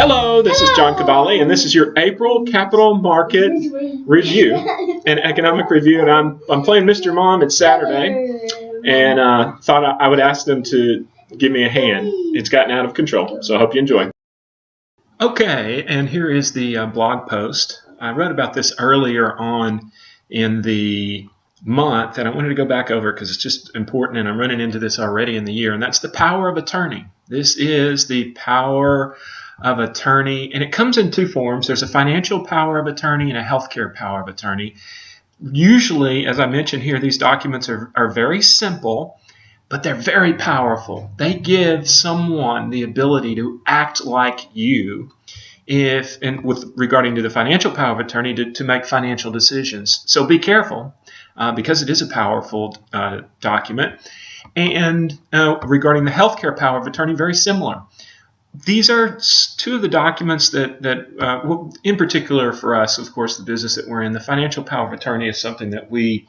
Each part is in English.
Hello, this is John Cavalli, and this is your April Capital Market Review and Economic Review. And I'm playing Mr. Mom. It's Saturday, and thought I would ask them to give me a hand. It's gotten out of control, so I hope you enjoy. Okay, and here is the blog post. I wrote about this earlier on in the month, and I wanted to go back over because it's just important, and I'm running into this already in the year, and that's the power of attorney. This is the power of attorney, and it comes in two forms. There's a financial power of attorney and a healthcare power of attorney. Usually, as I mentioned here, these documents are very simple, but they're very powerful. They give someone the ability to act like you regarding to the financial power of attorney to make financial decisions. So be careful because it is a powerful document. And regarding the healthcare power of attorney, very similar. These are two of the documents that in particular for us, of course, the business that we're in, the financial power of attorney is something that we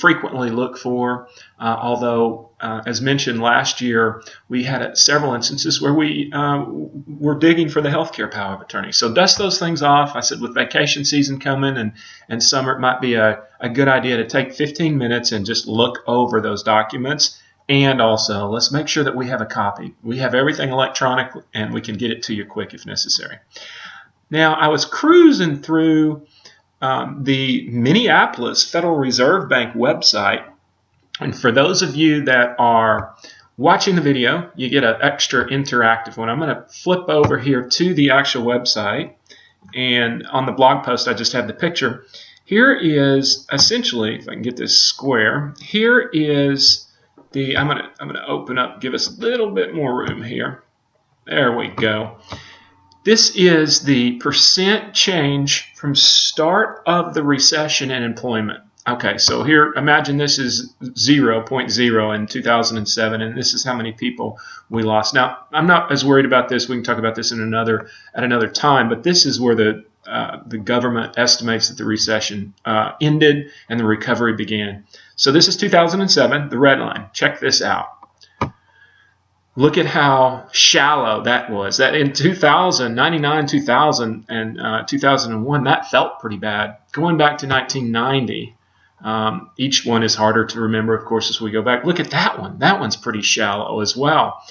frequently look for, although, as mentioned last year, we had several instances where we were digging for the healthcare power of attorney. So dust those things off. I said with vacation season coming and summer, it might be a good idea to take 15 minutes and just look over those documents. And also, let's make sure that we have a copy. We have everything electronic, and we can get it to you quick if necessary. Now, I was cruising through the Minneapolis Federal Reserve Bank website, and for those of you that are watching the video, you get an extra interactive one. I'm going to flip over here to the actual website, and on the blog post, I just have the picture. Here is essentially, if I can get this square, here is I'm going to open up, give us a little bit more room here. There we go. This is the percent change from start of the recession and employment. Okay, so here, imagine this is 0.0 in 2007, and this is how many people we lost. Now, I'm not as worried about this. We can talk about this at another time, but this is where the government estimates that the recession ended and the recovery began. So this is 2007, the red line. Check this out. Look at how shallow that was. That in 2000, 99, 2000, and 2001, that felt pretty bad. Going back to 1990, each one is harder to remember, of course, as we go back. Look at that one. That one's pretty shallow as well.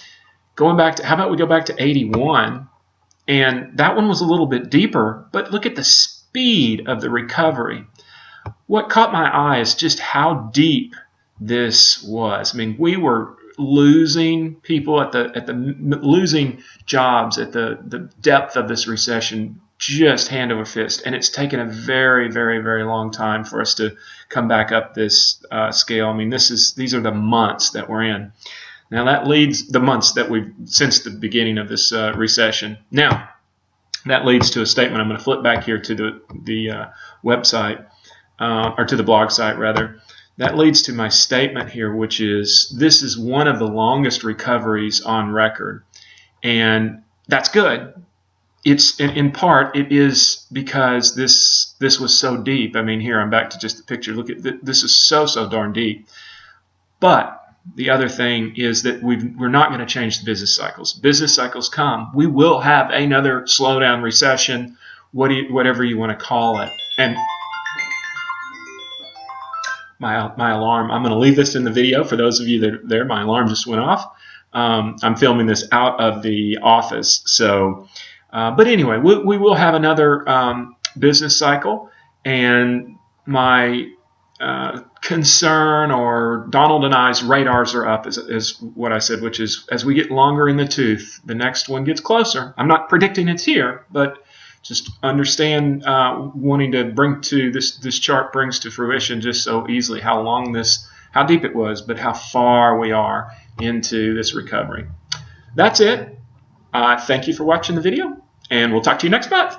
Going back to, how about we go back to 81? And that one was a little bit deeper, but look at the speed of the recovery. What caught my eye is just how deep this was. I mean, we were losing people losing jobs at the depth of this recession, just hand over fist, and it's taken a very, very, very long time for us to come back up this scale. I mean, these are the months that we're in. Now that leads the months that we've since the beginning of this recession. Now that leads to a statement. I'm going to flip back here to the website or to the blog site rather. That leads to my statement here, which is this is one of the longest recoveries on record, and that's good. It's in part it is because this was so deep. I mean, here I'm back to just the picture. Look at this is so darn deep, but the other thing is that we're not going to change the business cycles. Business cycles come. We will have another slowdown, recession, whatever you want to call it. And my alarm, I'm going to leave this in the video for those of you that are there. My alarm just went off. I'm filming this out of the office. So, but anyway, we will have another business cycle. And my concern, or Donald and I's radars are up, is what I said, which is as we get longer in the tooth, the next one gets closer. I'm not predicting it's here, but just understand wanting to bring to this chart brings to fruition just so easily how deep it was, but how far we are into this recovery. That's it. Thank you for watching the video, and we'll talk to you next month.